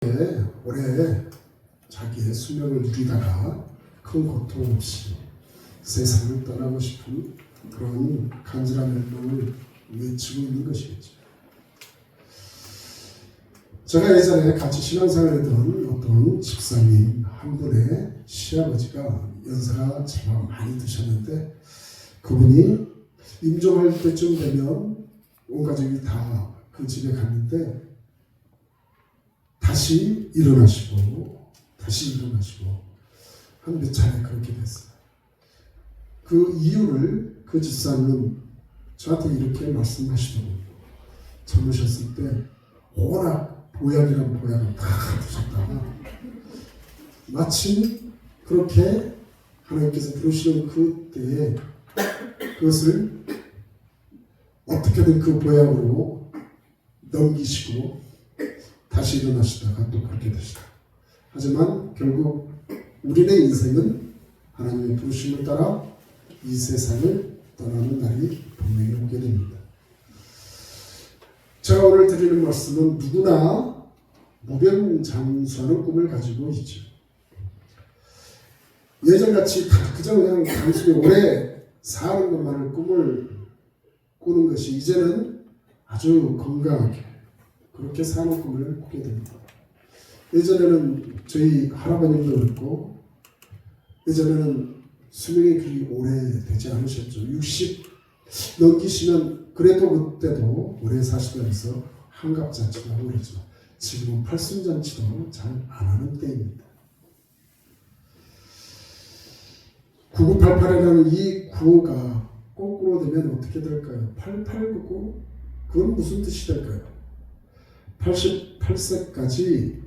올해 자기의 수명을 누리다가 큰 고통 없이 세상을 떠나고 싶은 그런 간절한 열망을 외치고 있는 것이겠죠. 제가 예전에 같이 신앙생활했던 어떤 집사님 한 분의 시아버지가 연세가 제법 많이 드셨는데, 그분이 임종할 때쯤 되면 온 가족이 다 그 집에 갔는데 다시 일어나시고 한 몇 차례 그렇게 됐어요. 그 이유를 그 집사님은 저한테 이렇게 말씀하시더군요. 젊으셨을 때 워낙 보약이란 보약을 다 드셨다가 마침 그렇게 하나님께서 부르시는 그때에 그것을 어떻게든 그 보약으로 넘기시고 다시 일어나시다가 또 그렇게 되시다. 하지만 결국 우리의 인생은 하나님의 부르심을 따라 이 세상을 떠나는 날이 분명히 오게 됩니다. 제가 오늘 드리는 말씀은 누구나 무병장수하는 꿈을 가지고 있죠. 예전같이 그저 그냥 단순히 오래 사는 것만을 꿈을 꾸는 것이 이제는 아주 건강하게 그렇게 사는 꿈을 꾸게 됩니다. 예전에는 저희 할아버님도 그렇고 예전에는 수명이 그리 오래 되지 않으셨죠. 60 넘기시면 그래도 그때도 오래 사시면서 환갑잔치도 하고 그러죠. 지금은 팔순잔치도 잘 안 하는 때입니다. 9988이라는 이 구호가 거꾸로 되면 어떻게 될까요? 8899? 그건 무슨 뜻이 될까요? 88세까지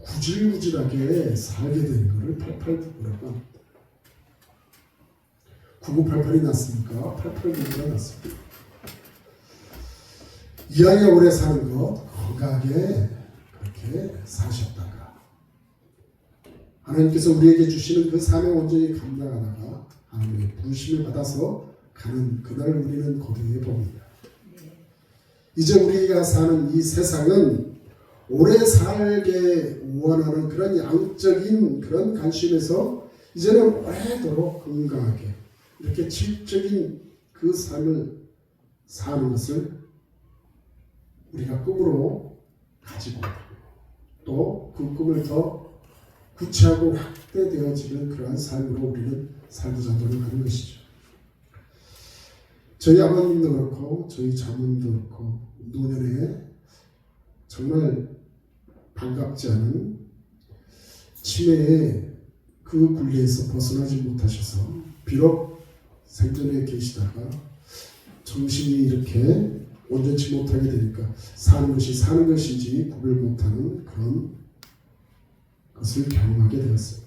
구질구질하게 살게 되는 것을 8899라고 합니다. 9988이 났습니까? 8899가 났습니다. 이왕에 오래 사는 것 건강하게 그렇게 사셨다가 하나님께서 우리에게 주시는 그 사명 온전히 감당하다가 하나님의 부르심을 받아서 가는 그날을 우리는 거두어 봅니다. 이제 우리가 사는 이 세상은 오래 살게 원하는 그런 양적인 그런 관심에서 이제는 오래도록 건강하게 이렇게 질적인 그 삶을 사는 것을 우리가 꿈으로 가지고 또 그 꿈을 더 구체하고 확대되어지는 그러한 삶으로 우리는 살고자 노력하는 것이죠. 저희 아버님도 그렇고 저희 자문도 그렇고 노년에 정말 반갑지 않은 치매의 그 굴레에서 벗어나지 못하셔서 비록 생전에 계시다가 정신이 이렇게 온전치 못하게 되니까 사는 것이 사는 것인지 구별 못하는 그런 것을 경험하게 되었습니다.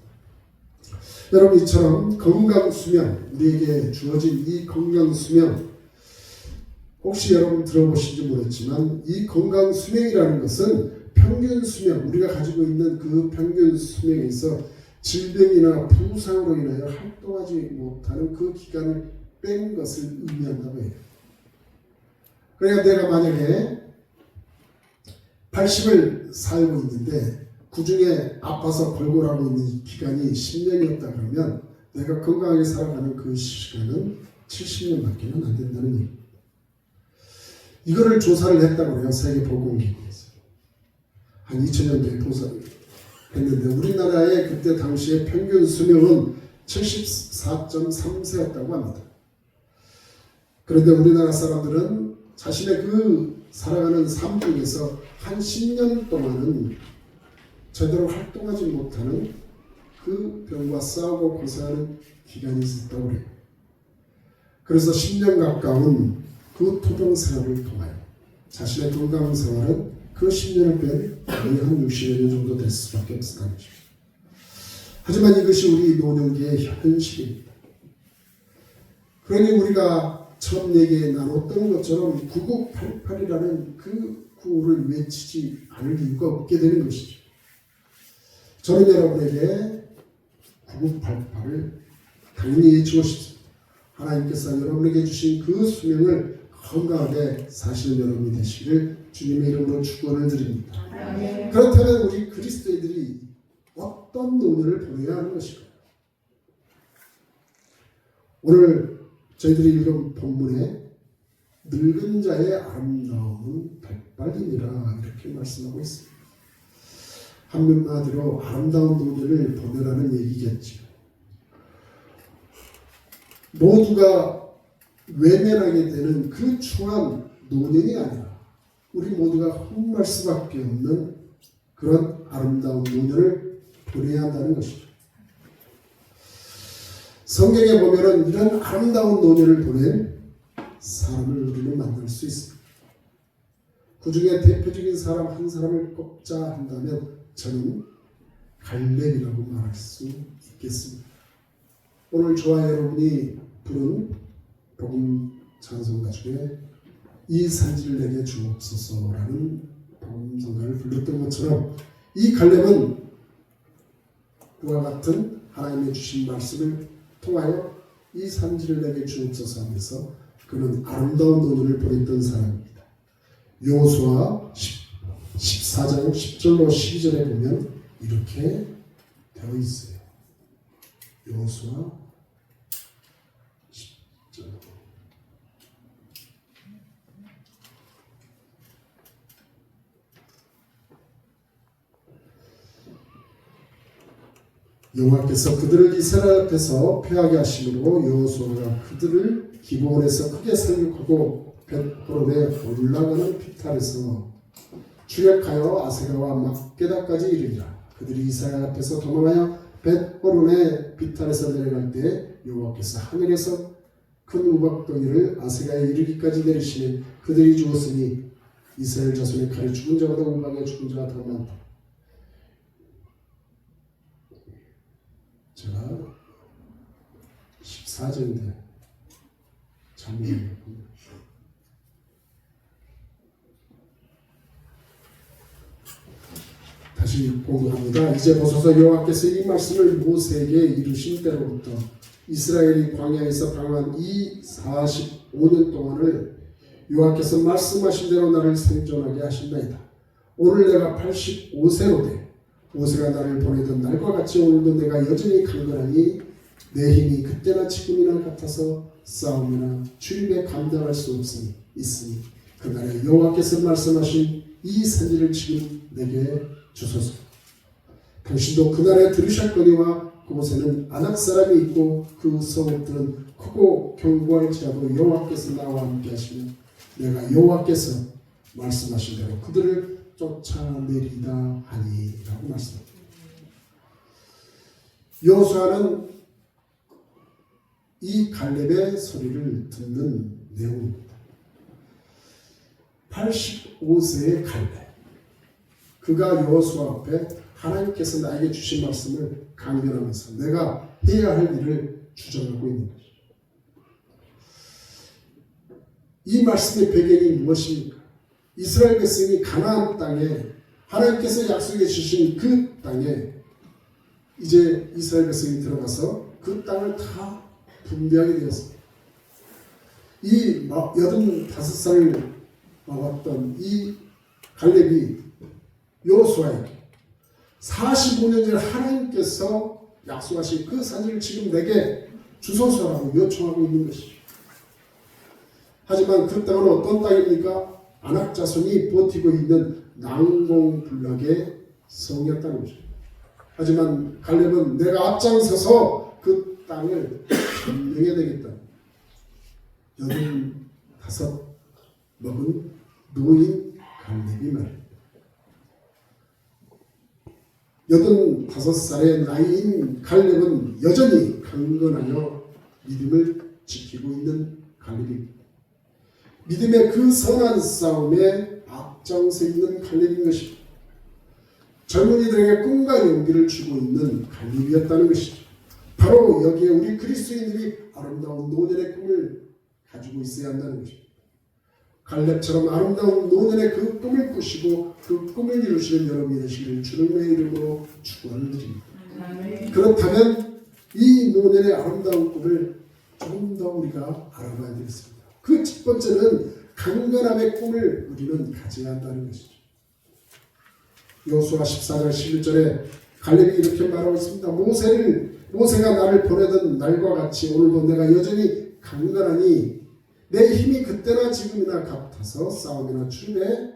여러분, 이처럼 건강수명, 우리에게 주어진 이 건강수명, 혹시 여러분 들어보신지 모르겠지만 이 건강수명이라는 것은 평균수명, 우리가 가지고 있는 그 평균수명에서 질병이나 부상으로 인하여 활동하지 못하는 그 기간을 뺀 것을 의미한다고 해요. 그러니까 내가 만약에 80을 살고 있는데 그 중에 아파서 골골하고 있는 기간이 10년이었다 그러면 내가 건강하게 살아가는 그 시간은 70년밖에 안 된다는 얘기입니다. 이거를 조사를 했다고 해요. 세계보건기구에서. 한 2000년도에 조사했는데 우리나라의 그때 당시의 평균 수명은 74.3세였다고 합니다. 그런데 우리나라 사람들은 자신의 그 살아가는 삶 중에서 한 10년 동안은 제대로 활동하지 못하는 그 병과 싸우고 고생하는 기간이 있었다고 해요. 그래서 10년 가까운 그 투병 생활을 통하여 자신의 건강 생활은 그 10년을 뺀 거의 한 60여 년 정도 될 수밖에 없었다는 것입니다. 하지만 이것이 우리 노년기의 현실입니다. 그러니 우리가 처음 얘기 나눴던 것처럼 9988이라는 그 구호를 외치지 않을 이유가 없게 되는 것이죠. 저는 여러분에게 9988을 당연히 외치고 싶습니다. 하나님께서 여러분에게 주신 그 수명을 건강하게 사시는 여러분이 되시기를 주님의 이름으로 축원을 드립니다. 아멘. 그렇다면 우리 그리스도인들이 어떤 노년을 보내야 하는 것일까요? 오늘 저희들이 읽은 본문에 늙은 자의 아름다움은 백발이니라 이렇게 말씀하고 있습니다. 한마디로 아름다운 노년을 보내라는 얘기겠죠. 모두가 외면하게 되는 그 추한 노년이 아니라 우리 모두가 흠말 수밖에 없는 그런 아름다운 노년을 보내야 한다는 것이죠. 성경에 보면은 이런 아름다운 노년을 보낸 사람을 우리는 만날 수 있습니다. 그 중에 대표적인 사람 한 사람을 꼽자 한다면 저는 갈렙이라고 말할 수 있겠습니다. 오늘 저와 여러분이 부른 복음 찬송가 중에 이 산지를 내게 주옵소서라는 복음 찬송가를 불렀던 것처럼 이 갈렙은 그와 같은 하나님의 주신 말씀을 통하여 이 산지를 내게 주옵소서 하면서 그는 아름다운 노년을 보냈던 사람입니다. 여호수아 14장 10절로 12절에 보면 이렇게 되어 있어요. 여호수아 10절 여호와께서 그들을 이스라엘 앞에서 패하게 하심으로 여호수아가 그들을 기브온에서 크게 살육하고 벳호론에 올라가는 피탈에서 추격하여 아세가와 막게다까지 이르니라. 그들이 이스라엘 앞에서 도망하여 벳호론의 피탈에서 내려갈 때 여호와께서 하늘에서 큰 우박덩이를 아세가에 이르기까지 내리시니 그들이 죽었으니 이스라엘 자손의 칼에 죽은 자보다 우박에 죽은 자가 더 많다. 제가 14절인데 잘못했군요. 다시 공부합니다. 이제 보소서 여호와께서 이 말씀을 모세에게 이루신 때로부터 이스라엘이 광야에서 방황한 이 45년 동안을 여호와께서 말씀하신 대로 나를 생존하게 하신다이다. 오늘 내가 85세로 돼 모세가 나를 보내던 날과 같이 오늘도 내가 여전히 강건하니 내 힘이 그때나 지금이나 같아서 싸움이나 출입에 감당할 수 있으니 그날에 여호와께서 말씀하신 이 산지를 지금 내게 주소서. 당신도 그날에 들으셨거니와 그곳에는 아낙 사람이 있고 그 성읍들은 크고 견고할지라도 여호와께서 나와 함께 하시며 내가 여호와께서 말씀하신 대로 그들을 쫓아내리다 하니라고 말씀합니다. 여호수아는 이 갈렙의 소리를 듣는 내용입니다. 85세의 갈렙, 그가 여호수아 앞에 하나님께서 나에게 주신 말씀을 강변하면서 내가 해야 할 일을 주장하고 있는 것이죠. 이 말씀의 배경이 무엇입니까? 이스라엘 백성이 가나안 땅에 하나님께서 약속해 주신 그 땅에 이제 이스라엘 백성이 들어가서 그 땅을 다 분배하게 되었습니다. 이 85살을 먹었던 이 갈렙이 여호수아에게 45년 전에 하나님께서 약속하신 그 산지를 지금 내게 주소서라고 요청하고 있는 것이죠. 하지만 그 땅은 어떤 땅입니까? 아낙 자손이 버티고 있는 난공불락의 성이었다는 것이죠. 하지만 갈렙은 내가 앞장서서 그 땅을 점령해야 되겠다. 85 먹은 노인 갈렙이 말입니다. 85살의 나이인 갈렙은 여전히 강건하여 믿음을 지키고 있는 갈렙입니다. 믿음의 그 선한 싸움에 앞장서 있는 갈렙인 것입니다. 젊은이들에게 꿈과 용기를 주고 있는 갈렙이었다는 것이죠. 바로 여기에 우리 그리스도인들이 아름다운 노년의 꿈을 가지고 있어야 한다는 것입니다. 갈렙처럼 아름다운 노년의 그 꿈을 꾸시고 그 꿈을 이루시는 여러분이 되시기를 주님의 이름으로 축원을 드립니다. 그렇다면 이 노년의 아름다운 꿈을 조금 더 우리가 알아봐야 되겠습니다. 그 첫 번째는 강건함의 꿈을 우리는 가져야 한다는 것이죠. 여호수아 14장 11절에 갈렙이 이렇게 말하고 있습니다. 모세가 나를 보내던 날과 같이 오늘도 내가 여전히 강건하니 내 힘이 그때나 지금이나 같아서 싸움이나 출입에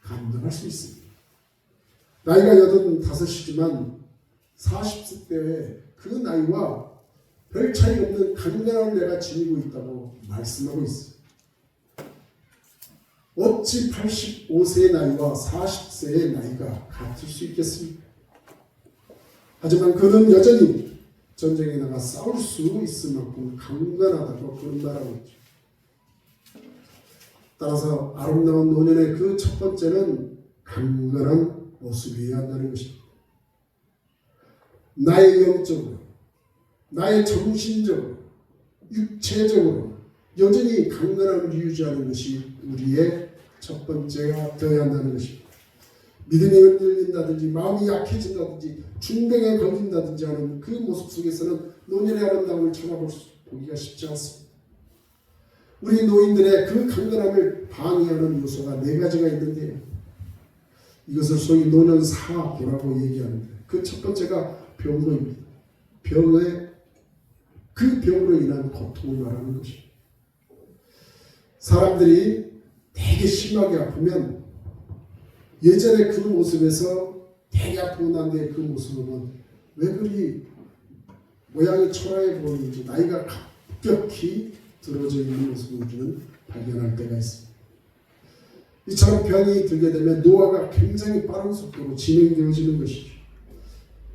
감당할 수 있습니다. 나이가 85이지만 40세 때의 그 나이와 별 차이 없는 강건함을 내가 지니고 있다고 말씀하고 있습니다. 어찌 85세의 나이와 40세의 나이가 같을 수 있겠습니까? 하지만 그는 여전히 전쟁에 나가 싸울 수 있을 만큼 강건하다고 그런 말하고 있죠. 따라서 아름다운 노년의 그 첫 번째는 강건한 모습이어야 한다는 것입니다. 나의 영적으로, 나의 정신적으로, 육체적으로 여전히 강건함을 유지하는 것이 우리의 첫 번째가 되어야 한다는 것입니다. 믿음이 흔들린다든지 마음이 약해진다든지 중병에 걸린다든지 하는 그 모습 속에서는 노년의 아름다움을 찾아보기가 쉽지 않습니다. 우리 노인들의 그 강건함을 방해하는 요소가 4가지가 있는데요. 이것을 소위 노년사고라고 얘기하는데 그 첫 번째가 병로입니다. 그 병으로 인한 고통을 말하는 것입니다. 사람들이 되게 심하게 아프면 예전에 그 모습에서 되게 아프고 난 뒤에 그 모습을 보면 왜 그리 모양이 초라해 보이는지 나이가 급격히 들어져 있는 모습을 우리는 발견할 때가 있습니다. 이처럼 병이 들게 되면 노화가 굉장히 빠른 속도로 진행되어지는 것이죠.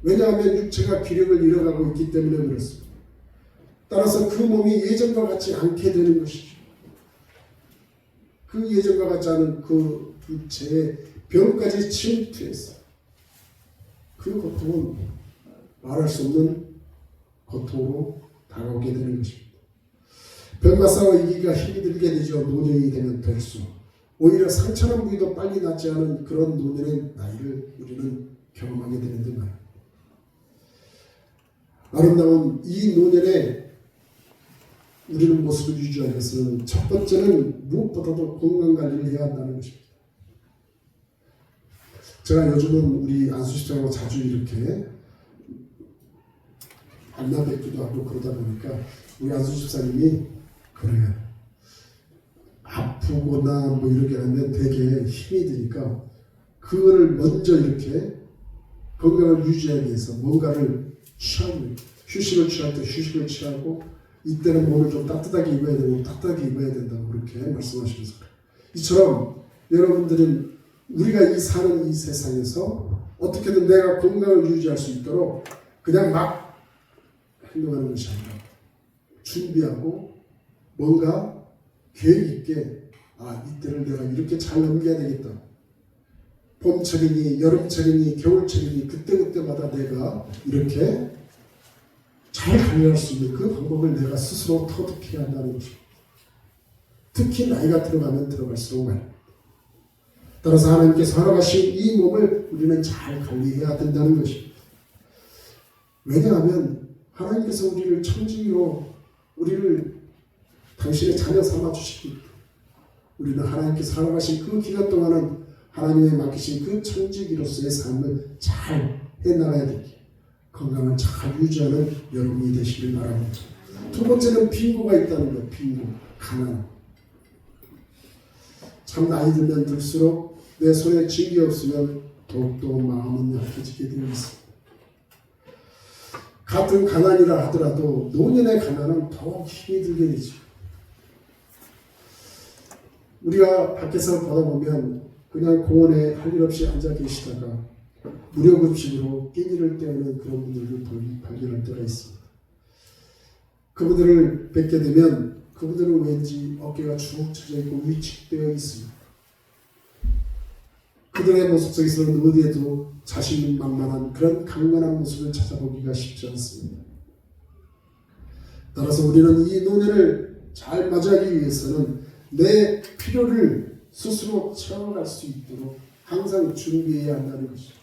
왜냐하면 육체가 기력을 잃어가고 있기 때문에 그렇습니다. 따라서 그 몸이 예전과 같지 않게 되는 것이죠. 그 예전과 같지 않은 그 육체의 병까지 침투해서 그 고통은 말할 수 없는 고통으로 다가오게 되는 것입니다. 병과 싸워 이기기가 힘이 들게 되죠. 노년이 되면 될수록 오히려 상처난 부위도 빨리 낫지 않은 그런 노년의 나이를 우리는 경험하게 되는데 말입니다. 아름다운 이 노년에 우리는 모습을 유지하기 위해서는 첫 번째는 무엇보다도 건강관리를 해야 한다는 것입니다. 제가 요즘은 우리 안수집사하고 자주 이렇게 만나 뵙기도 하고 그러다 보니까 우리 안수집사님이 그래요. 아프거나 뭐 이렇게 하면 되게 힘이 드니까 그거를 먼저 이렇게 건강을 유지하기 위해서 뭔가를 취하고 휴식을 취할 때 휴식을 취하고 이때는 몸을 좀 따뜻하게 입어야 되고 따뜻하게 입어야 된다고 그렇게 말씀하시면서 이처럼 여러분들은 우리가 이 사는 이 세상에서 어떻게든 내가 건강을 유지할 수 있도록 그냥 막 행동하는 것이 아니라 준비하고 뭔가 계획 있게 이때를 내가 이렇게 잘 넘겨야 되겠다. 봄철이니 여름철이니 겨울철이니 그때그때마다 내가 이렇게 잘 관리할 수 있는 그 방법을 내가 스스로 터득해야 한다는 것입니다. 특히 나이가 들어가면 들어갈수록 말입니다. 따라서 하나님께서 허락하신 이 몸을 우리는 잘 관리해야 된다는 것입니다. 왜냐하면 하나님께서 우리를 청지기로 우리를 당신의 자녀 삼아 주시기 우리는 하나님께서 허락하신 그 기간 동안은 하나님의 맡기신 그 청지기로서의 삶을 잘 해나가야 되기에 건강을 잘 유지하는 여러분이 되시길 바랍니다. 두 번째는 빈고가 있다는 것, 빈고, 가난. 참 나이 들면 들수록 내 손에 쥐기 없으면 더욱더 마음은 약해지게 되어 있습니다. 같은 가난이라 하더라도 노년의 가난은 더욱 힘이 들게 되죠. 우리가 밖에서 보다 보면 그냥 공원에 할 일 없이 앉아 계시다가 무료급식으로 끼니를 때우는 그런 분들을 발견할 때가 있습니다. 그분들을 뵙게 되면 그분들은 왠지 어깨가 축 처져 있고 위축되어 있습니다. 그들의 모습 속에서는 어디에도 자신만만한 그런 강건한 모습을 찾아보기가 쉽지 않습니다. 따라서 우리는 이 노년을 잘 맞이하기 위해서는 내 필요를 스스로 채워갈 수 있도록 항상 준비해야 한다는 것이죠.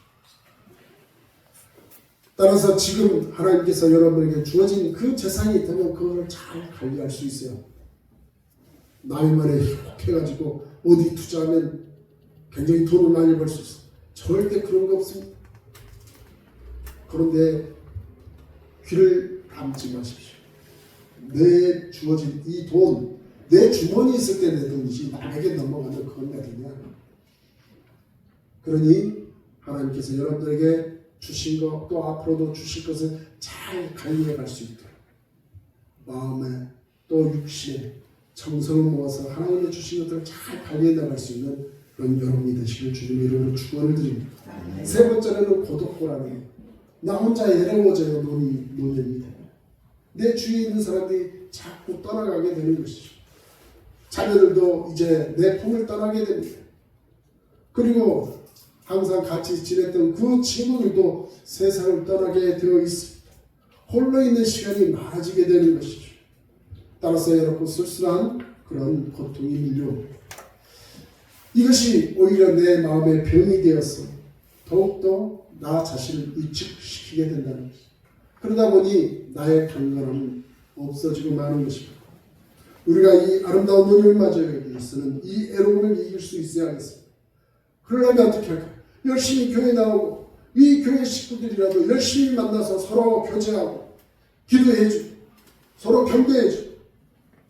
따라서 지금 하나님께서 여러분에게 주어진 그 재산이 있다면 그걸 잘 관리할 수 있어요. 남의 말에 혹해가지고 어디 투자하면 굉장히 돈을 많이 벌 수 있어. 절대 그런 거 없습니다. 그런데 귀를 감지 마십시오. 내 주어진 이 돈, 내 주머니에 있을 때 내 돈이지 남에게 넘어가면 그건 내 돈이야. 그러니 하나님께서 여러분들에게 주신 것, 또 앞으로도 주실 것을 잘 관리해 갈 수 있도록 마음에 또 육신에 정성을 모아서 하나님의 주신 것들을 잘 관리해 나갈 수 있는 그런 여러분이 되시길 주님의 이름으로 축원을 드립니다. 세 번째로는 고독고라니, 나 혼자 외로워져요. 노년이 되면 내 주위에 있는 사람들이 자꾸 떠나가게 되는 것이죠. 자녀들도 이제 내 품을 떠나게 됩니다. 그리고 항상 같이 지냈던 그 친구들도 세상을 떠나게 되어 있습니다. 홀로 있는 시간이 많아지게 되는 것이죠. 따라서 여러분 쓸쓸한 그런 고통이 밀려옵니다. 이것이 오히려 내 마음의 병이 되어서 더욱더 나 자신을 위축시키게 된다는 것입니다. 그러다 보니 나의 강건함은 없어지고 마는 것입니다. 우리가 이 아름다운 노년을 맞이하기 위해서는 이 애로움을 이길 수 있어야겠습니다. 그러려면 어떻게 할까요? 열심히 교회 나오고 이 교회 식구들이라도 열심히 만나서 서로 교제하고 기도해주고 서로 경배해주고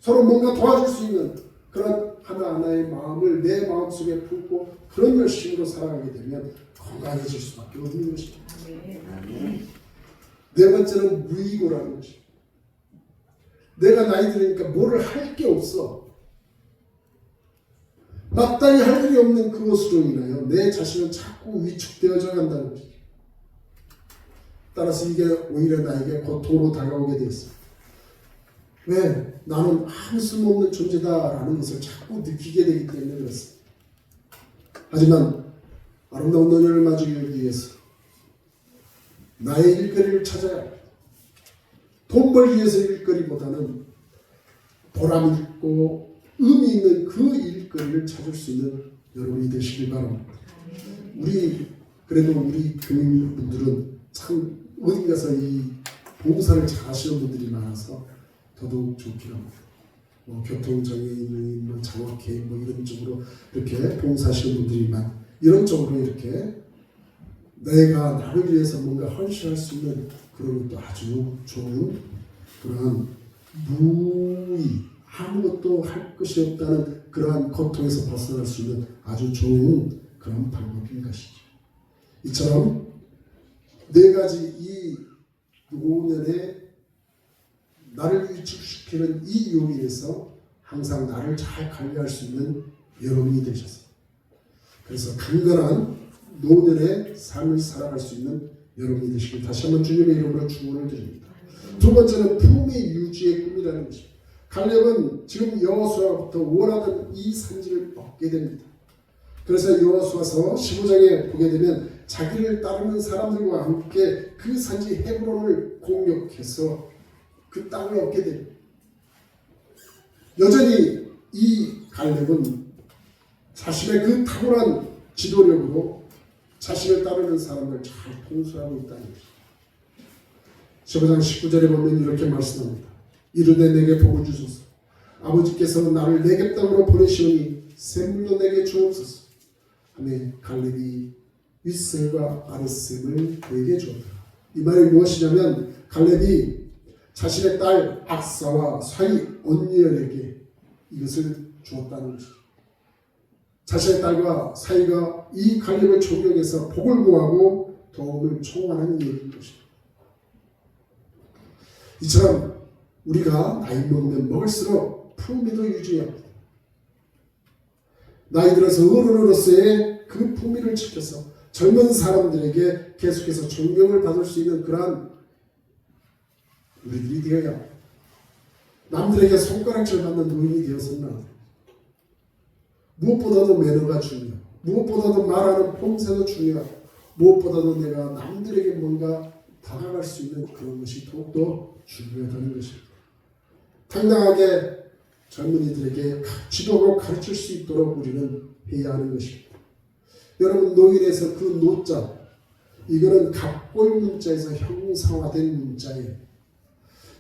서로 뭔가 도와줄 수 있는 그런 하나하나의 마음을 내 마음속에 품고 그런 열심으로 살아가게 되면 건강해질 수밖에 없는 것입니다. 네 번째는 무의고라는 것입니다. 내가 나이 들으니까 뭐를 할 게 없어. 마땅히 할 일이 없는 그것으로 인하여 내 자신은 자꾸 위축되어져 간다는 것이죠. 따라서 이게 오히려 나에게 고통으로 다가오게 되었습니다. 왜? 나는 아무 쓸모없는 존재다라는 것을 자꾸 느끼게 되기 때문에 그렇습니다. 하지만 아름다운 노년을 맞이하기 위해서 나의 일거리를 찾아야 합니다. 돈 벌기 위해서 일거리보다는 보람 있고 의미 있는 그 일거리를 찾을 수 있는 여러분이 되시길 바랍니다. 그래도 우리 교인분들은 참 어디 가서 이 봉사를 잘 하시는 분들이 많아서 더더욱 좋긴 합니다. 교통장애인, 장학회 이런 쪽으로 이렇게 봉사하시는 분들이 이런 쪽으로 이렇게 내가 나를 위해서 뭔가 헌신할 수 있는 그런 것도 아주 좋은 그러한 무의, 아무것도 할 것이 없다는 그러한 고통에서 벗어날 수 있는 아주 좋은 그런 방법인 것이죠. 이처럼 네 가지 이 노년에 나를 위축시키는 이 요인에서 항상 나를 잘 관리할 수 있는 여러분이 되셔서 그래서 강건한 노년의 삶을 살아갈 수 있는 여러분이 되시길 다시 한번 주님의 이름으로 축원을 드립니다. 두 번째는 품위 유지의 꿈이라는 것입니다. 갈렙은 지금 여호수아부터 원하던 이 산지를 얻게 됩니다. 그래서 여호수아서 15장에 보게 되면 자기를 따르는 사람들과 함께 그 산지 헤브론을 공격해서 그 땅을 얻게 됩니다. 여전히 이 갈렙은 자신의 그 탁월한 지도력으로 자신을 따르는 사람을 잘 통솔하고 있다는 것입니다. 15장 19절에 보면 이렇게 말씀합니다. 이르되 내게 복을 주소서. 아버지께서 나를 내게 땅으로 보내시오니 샘물도 내게 주옵소서. 하며 갈렙이 윗셈과 아랫셈을 내게 주었다. 이 말이 무엇이냐면 갈렙이 자신의 딸 악사와 사위 온니엘에게 이것을 주었다는 것입니다. 자신의 딸과 사위가 이 갈렙을 존경해서 복을 구하고 도움을 청하는 얘기인 것입니다. 이처럼 우리가 나이 먹으면 먹을수록 품위도 유지해야 합니다. 나이 들어서 어른으로서의 그 품위를 지켜서 젊은 사람들에게 계속해서 존경을 받을 수 있는 그러한 우리들이 되어야 합니다. 남들에게 손가락질 받는 노인이 되어서는 안 됩니다. 무엇보다도 매너가 중요하고 무엇보다도 말하는 폼새도 중요하고 무엇보다도 내가 남들에게 뭔가 다가갈 수 있는 그런 것이 더욱더 중요하다는 것입니다. 당당하게 젊은이들에게 지도로 가르칠 수 있도록 우리는 해야 하는 것입니다. 여러분 노인에서 그 노자 이거는 갑골 문자에서 형상화된 문자예요.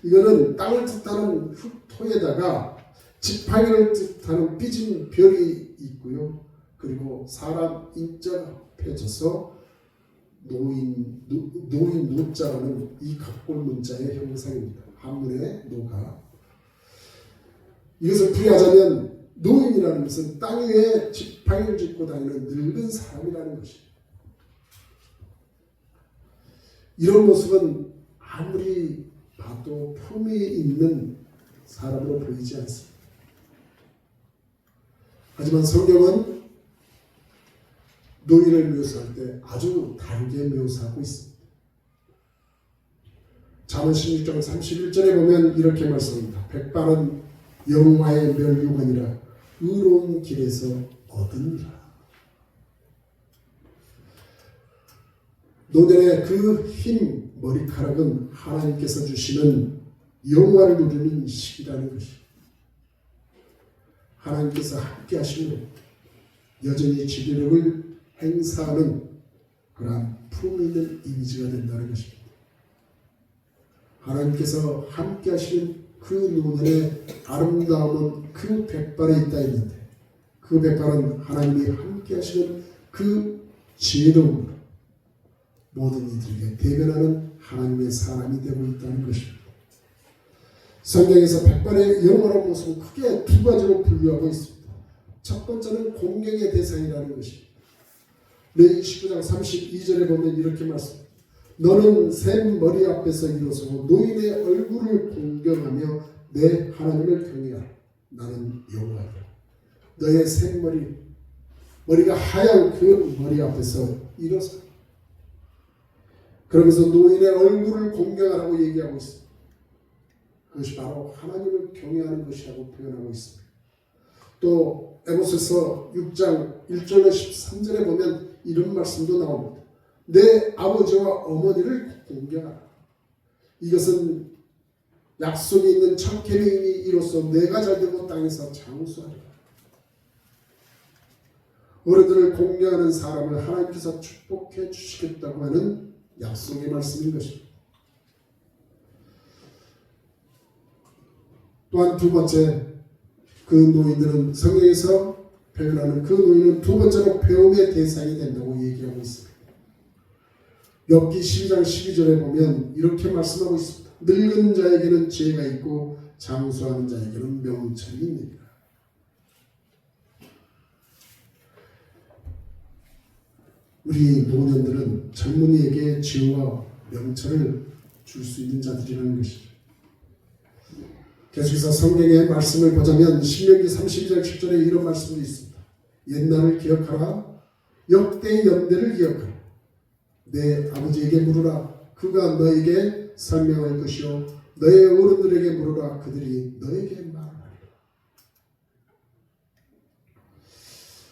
이거는 땅을 뜻하는 흙토에다가 지팡이를 뜻하는 삐진 별이 있고요. 그리고 사람 인자가 합해져서 노인 노자라는 이 각골 문자의 형상입니다. 한문의 노가. 이것을 풀이하자면 노인이라는 것은 땅 위에 지팡이를 짚고 다니는 늙은 사람이라는 것입니다. 이런 모습은 아무리 봐도 품이 있는 사람으로 보이지 않습니다. 하지만 성경은 노인을 묘사할 때 아주 다르게 묘사하고 있습니다. 잠언 16장 31절에 보면 이렇게 말씀합니다. 백발은 여호와의 멸류관이라 의로운 길에서 얻으니라. 노년의 그 흰 머리카락은 하나님께서 주시는 영화를 누리는 시기라는 것입니다. 하나님께서 함께 하시면 여전히 지도력을 행사하는 그러한 품이 있는 이미지가 된다는 것입니다. 하나님께서 함께 하시는 그 노년의 아름다움은 그 백발에 있다 했는데 그 백발은 하나님이 함께 하시는 그 지혜로움으로 모든 이들에게 대변하는 하나님의 사람이 되고 있다는 것입니다. 성경에서 백발의 영원한 모습은 크게 두 가지로 분류하고 있습니다. 첫 번째는 공경의 대상이라는 것입니다. 레위기 19장 32절에 보면 이렇게 말씀합니다. 너는 샘 머리 앞에서 일어서고 노인의 얼굴을 공경하며 내 하나님을 경외하라. 나는 여호와이다. 너의 샘 머리가 하얀 그 머리 앞에서 일어서 그러면서 노인의 얼굴을 공경하라고 얘기하고 있습니다. 그것이 바로 하나님을 경외하는 것이라고 표현하고 있습니다. 또 에베소서 6장 1절로 13절에 보면 이런 말씀도 나옵니다. 내 아버지와 어머니를 공경하라. 이것은 약속이 있는 첫 계명이 이로써 내가 잘되고 땅에서 장수하리라. 어른들을 공경하는 사람을 하나님께서 축복해 주시겠다고 하는 약속의 말씀인 것입니다. 또한 두 번째, 그 노인들은 성경에서 표현하는 그 노인은 두 번째로 배움의 대상이 된다고 얘기하고 있습니다. 욥기 12장 12절에 보면 이렇게 말씀하고 있습니다. 늙은 자에게는 지혜가 있고 장수하는 자에게는 명철이 있느니라. 우리 노년들은 젊은이에게 지혜와 명철을 줄 수 있는 자들이라는 것이죠. 계속해서 성경의 말씀을 보자면 신명기 32장 10절에 이런 말씀도 있습니다. 옛날을 기억하라. 역대의 연대를 기억하라. 내 아버지에게 물으라. 그가 너에게 설명할 것이요 너의 어른들에게 물으라. 그들이 너에게 말하리라.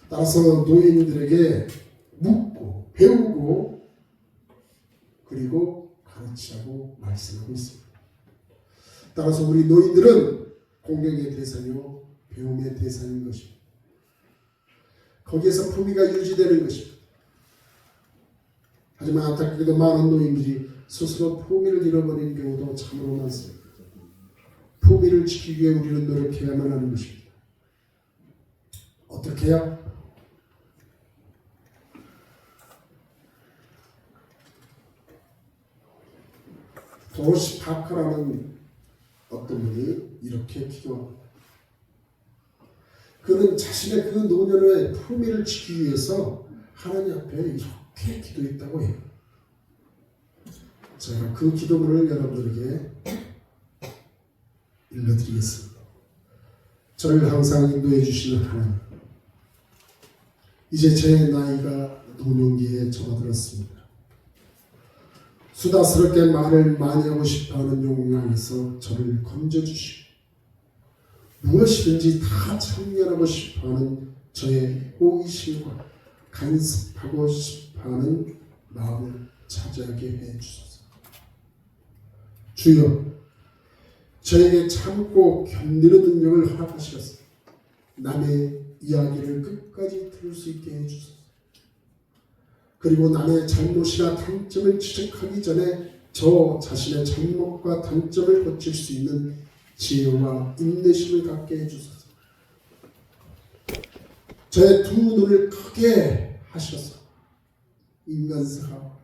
따라서 노인들에게 묻고 배우고 그리고 가르치라고 말씀하고 있습니다. 따라서 우리 노인들은 공경의 대상이고 배움의 대상인 것입니다. 거기에서 품위가 유지되는 것입니다. 하지만 안타깝게도 많은 노인들이 스스로 품위를 잃어버리는 경우도 참으로 많습니다. 품위를 지키기 위해 우리는 노력해야만 하는 것입니다. 어떻게 해야? 도시 파커라는 어떤 분이 이렇게 기도합니다. 그는 자신의 그 노년의 품위를 지키기 위해서 하나님 앞에 이렇게 기도했다고 해요. 제가 그 기도문을 여러분들에게 읽어드리겠습니다. 저를 항상 인도해 주시는 하나님, 이제 제 나이가 노년기에 접어들었습니다. 수다스럽게 말을 많이 하고 싶어하는 욕망에서 저를 건져주시고 무엇이든지 다 참견하고 싶어하는 저의 호기심과 간섭하고 싶어하는 마음을 차지하게 해주소서. 주여, 저에게 참고 견디는 능력을 허락하시옵소서. 남의 이야기를 끝까지 들을 수 있게 해주소서. 그리고 남의 잘못이나 단점을 지적하기 전에 저 자신의 잘못과 단점을 고칠 수 있는 지혜와 인내심을 갖게 해주소서. 저의 두 눈을 크게 하셔서 인간사가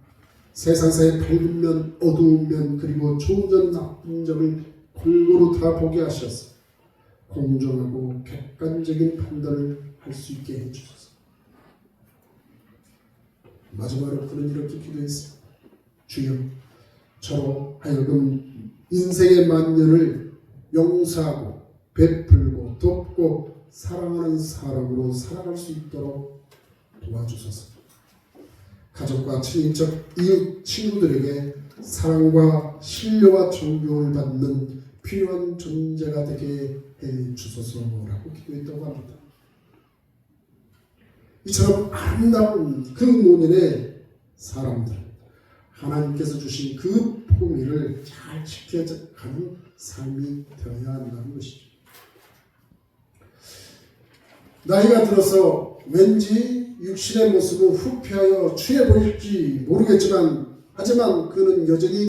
세상사의 밝은 면, 어두운 면, 그리고 좋은 점, 나쁜 점을 골고루 다 보게 하셔서 공정하고 객관적인 판단을 할 수 있게 해주소서. 마지막으로 그는 이렇게 기도했습니다. 주여, 저로 하여금 인생의 만년을 용서하고 베풀고 돕고 사랑하는 사람으로 살아갈 수 있도록 도와주소서. 가족과 친인척, 이웃, 친구들에게 사랑과 신뢰와 존경을 받는 필요한 존재가 되게 해주소서라고 기도했다고 합니다. 이처럼 아름다운 그 노년의 사람들, 하나님께서 주신 그 품위를 잘 지켜가는 삶이 되어야 한다는 것이죠. 나이가 들어서 왠지 육신의 모습은 후패하여 취해 보일지 모르겠지만, 하지만 그는 여전히